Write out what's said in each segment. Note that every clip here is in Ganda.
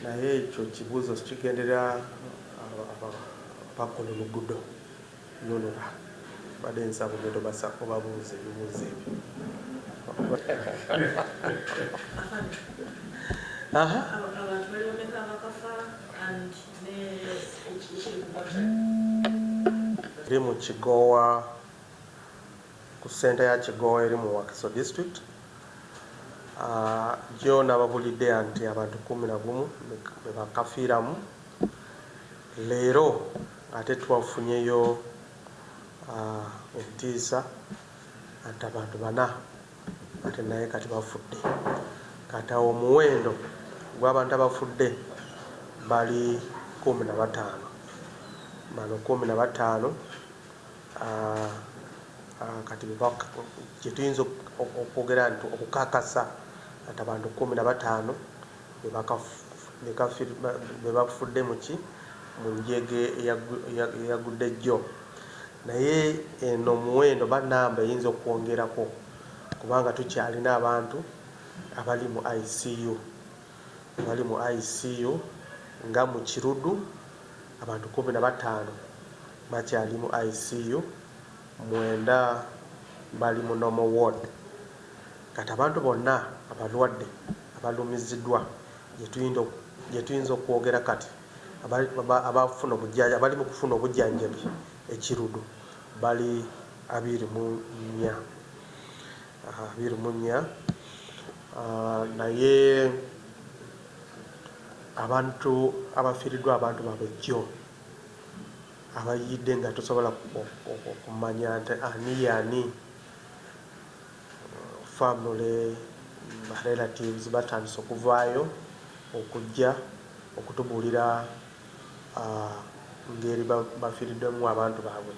naye ekyo kibuuzo kigenderera abakola oluguudo nunula badde nsaba ogendo obabuuza ebibuuzo ebyo. Eri mu Kigowa, ku sente ya Kigowa eri mu Wakiso district. Gyo nababulidde nti abantu 11 be bakafiiramu. Leero ate twafunyeyo entiisa nti abantu 4 ate naye kati bafudde. Kati awo omuwendo gw'abantu abafudde bali 15. Bano 15 kati kyetuyinza okwogera nti okukakasa nti abantu 15 be bafudde mu njege eyagudde jjo. Naye eno omuwendo bannamba eyinza okwongerako kubanga tukyalina abantu abali mu ICU nga mu Kirudu abantu 15 bakyali mu ICU, 9 bali mu normal ward. Kati abantu bonna abalwadde abalumiziddwa gyetuyinza okwogera kati abali mu kufuna obujjanjabi ekirudu bali 24. Naye abantu abafiiriddwa abantu babejjo abayidde nga tosobola okumanya nti ani yaani. Famire, relatives batandise okuvaayo okujja okutubuulira ngeri bafiiriddemu abantu baabwe.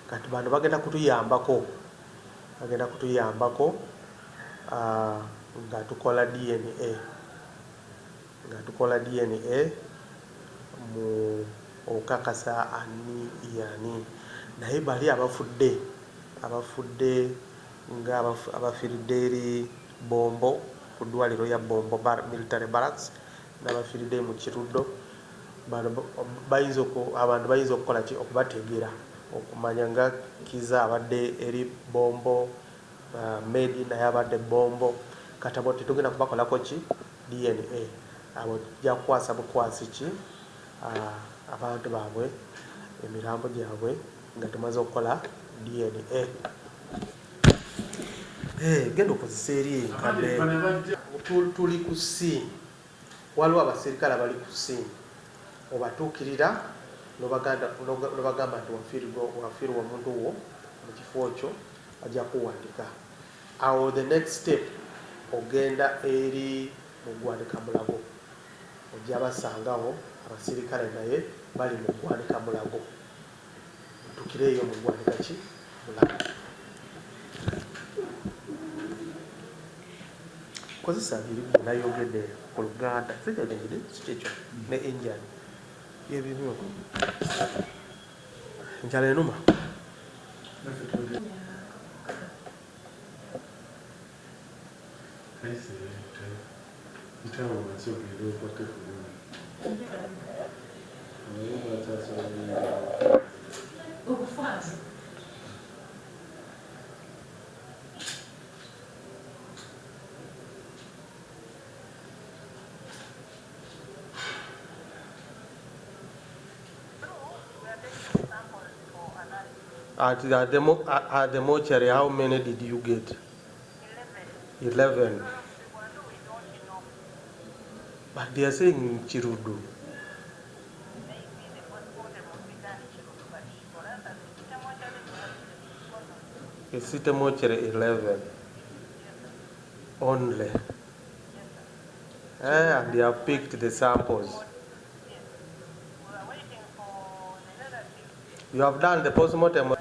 Kati bano bagenda kutuyambako nga tukola DNA mu okukakasa ani yaani. Naye bali abafudde nga abafiiridde eri Bombo ku ddwaliro ya Bombo military barracks n'abafiiridde mu Kirudo, abantu bayinza okukola ki okubategeera okumanya nga Kiza abadde eri Bombo, Medi naye abadde Bombo. Kati abo tetugenda kubakolako ki DNA, abo tujja kukwasa bukwasi ki abantu baabwe emirambo gyabwe nga tumaze okukola DNA. Genda okozesa eri nkadde tuli ku scene, waliwo abaserikale abali ku scene, obatuukirira n'obagamba nti wafiirwa omuntu wo mu kifo ekyo, ajja kuwandika. Awo the next step ogenda eri mu ggwanika mulago, ojja basangawo abaserikale naye bali mu ggwanika mulago, otuukireeyo mu ggwanika ki mulago. Kozesa biri nayogedde ku Luganda sitegedde kikyekyo ne enjani yebimu njala enuma. At the mortuary, how many did you get? 11. But they are saying Chirudu. The city mortuary 11 only. And they have picked the samples. You have done the postmortem.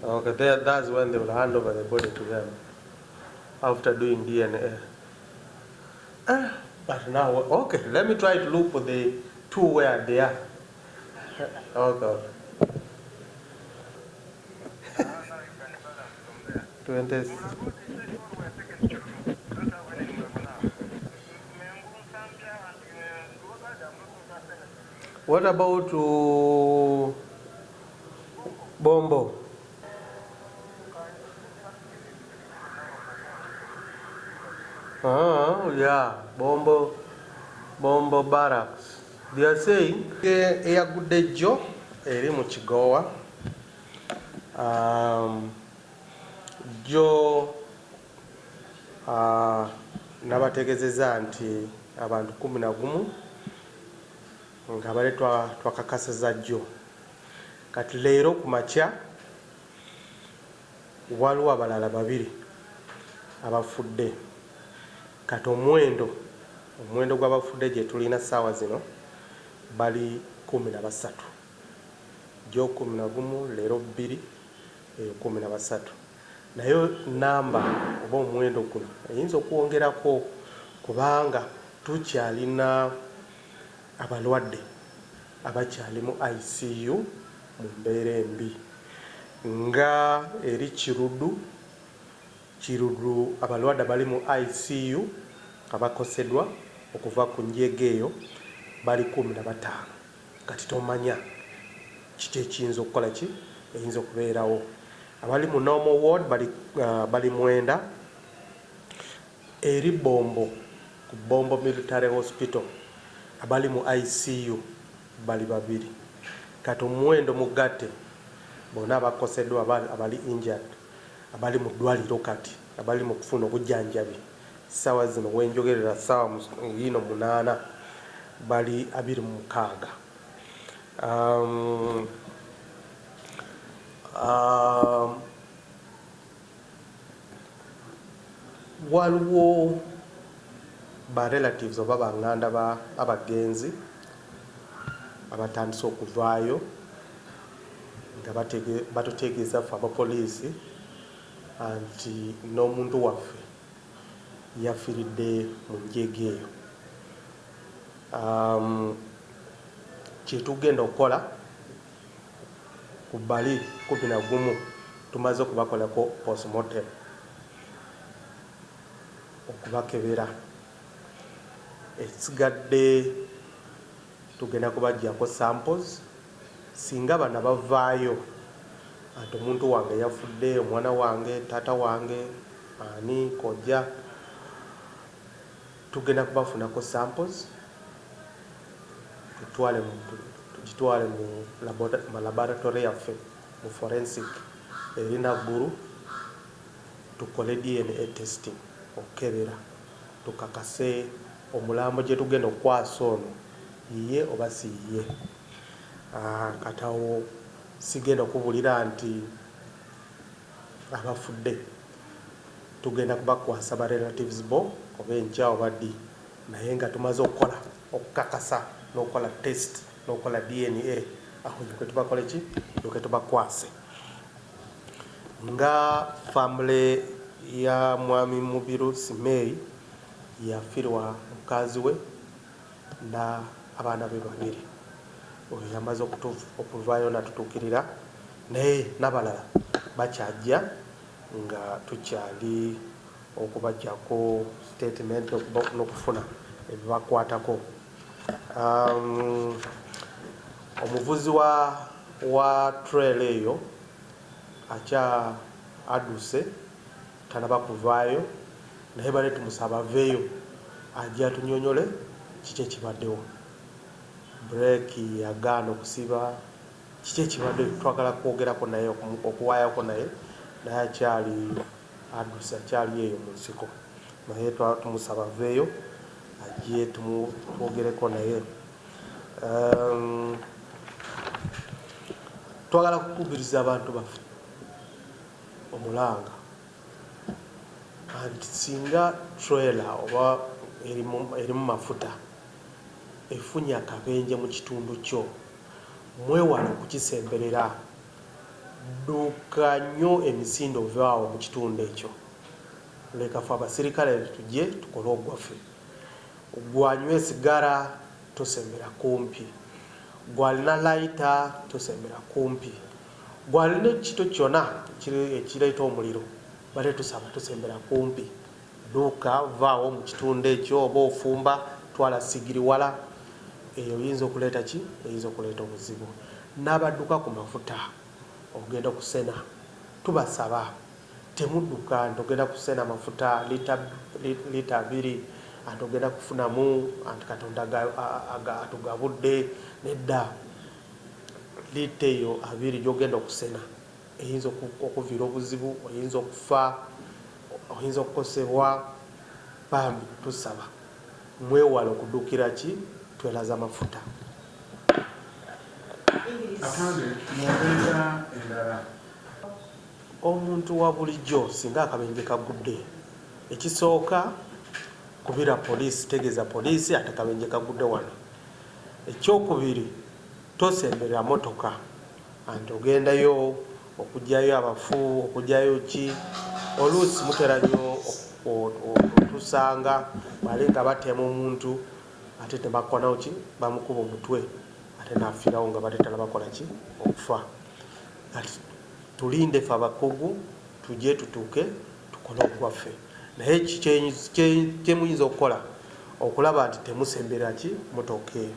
Okay, that's when they will hand over the body to them after doing DNA. But now, okay, let me try to look for the 2 where they are. Okay. 20. What about Bombo? Yeah, Bombo Barracks. They are saying eyagudde jjo eri mu Kigowa. Jjo nabategeezezza nti abantu 11 nga bale twakakasiza jjo. Kati leero ku makya waliwo abalala 2 abafudde. Kati omuwendo gw'abafudde gye tulina ssaawa zino bali 13. Jjo 11, leero 2, eyo 13. Naye namba oba omuwendo guno eyinza okwongerako kubanga tukyalina abalwadde abakyali mu ICU mu mbeera embi. Nga eri Kiruddu abalwadde bali mu ICU abakoseddwa okuva ku njega eyo bali 15. Kati tomanya kiki ekiyinza okukola ki eyinza okubeerawo. Abali mu normal ward bali 9. Eri Bombo ku Bombo Military Hospital abali mu ICU bali 2. Kati omuwendo mugatte bonna abakoseddwa abali injured abali mu ddwaliro kati abali mu kufuna obujjanjabi ssaawa zino wenjogerera ssaawa 8 bali 26. Waliwo ba relatives oba baŋŋanda abagenzi abatandise okuvaayo nga batutegeeza ffe abapoliisi nti n'omuntu waffe yafiiridde mu njega eyo. Kyetugenda okukola ku bali 11 tumaze okubakolako postmortem okubakebera. Ekigadde tugenda kubaggyako samples singa bana bavaayo ati omuntu wange yafudde, omwana wange, taata wange, ani kojja, tugenda kubafunako samples tugitwale mu laboratory yaffe mu forensic eri Naggulu tukole DNA testing okukebera tukakase omulambo gye tugenda okukwasa ono yiye oba si yiye. Kati awo sigenda okubulira nti abafudde tugenda kubakwasa ba relatives bo oba enkya oba ddi, naye nga tumaze okukakasa n'okukola test n'okukola DNA aho nyoke tubakole ki nyoke tubakwase. Nga famire ya mwami Mubiru Simei yafiirwa mukazi we n'abaana be 2. Oyo yamaze okuvaayo natutuukirira, naye n'abalala bakyajja nga tukyali okubajjako statement n'okufuna ebibakwatako. Omuvuzi wa trail eyo adduse tanaba kuvaayo, naye bale tumusaba aveeyo ajja atunyonyole kiki ekibaddewo. Breeki yagaana okusiba, kiki ekibadde twagala kwogerako naye okuwaayako naye akyali adduse, akyali eyo mu nsiko, naye tumusaba aveeyo ajje twogereko naye. Twagala kukubiriza abantu baffe omulanga anti singa trailer oba erimu mafuta efunye akabenje mu kitundu kyo, mwewala okukisemberera, dduuka nnyo emisinde ovaawo mu kitundu ekyo. Leka ffe abasirikale tujje tukole ogwaffe. Gwanywa esigara tosembera kumpi, gwalina layita tosembera kumpi, gwalina ekito kyonna ekireeta omuliro bale tusaba tosembera kumpi. Dduuka vaawo mu kitundu ekyo, oba ofumba twala sigiri wala eyo oyinza okuleeta ki? Eyinza okuleeta obuzibu. N'abadduka ku mafuta ogenda okusena, tubasaba temudduka nti ogenda kusena mafuta lita 2 anti ogenda kufunamu anti Katonda atugabudde. Nedda, lita eyo 2 gy'ogenda okusena eyinza okuviira obuzibu, oyinza okufa, oyinza okukosebwa. Bambi tusaba mwewale okuddukira ki? Tweraza mafuta. Omuntu wa bulijjo singa akabenje kagudde, ekisooka kubira poliisi, tegeeza poliisi ate akabenje kagudde wano. Ekyokubiri, tosembera motoka anti ogendayo okugyayo abafu, okugyayo ki. Oluusi mutera nnyo otusanga bali nga batema omuntu ate tebakonawo ki? Bamukuba omutwe ate nafiirawo nga batetala bakola ki? Okufa. Kati tulinde fe abakugu, tujye tutuuke tukole ogwaffe. Naye kyemuyinza okukola okulaba nti temusembera ki? Motoka eyo.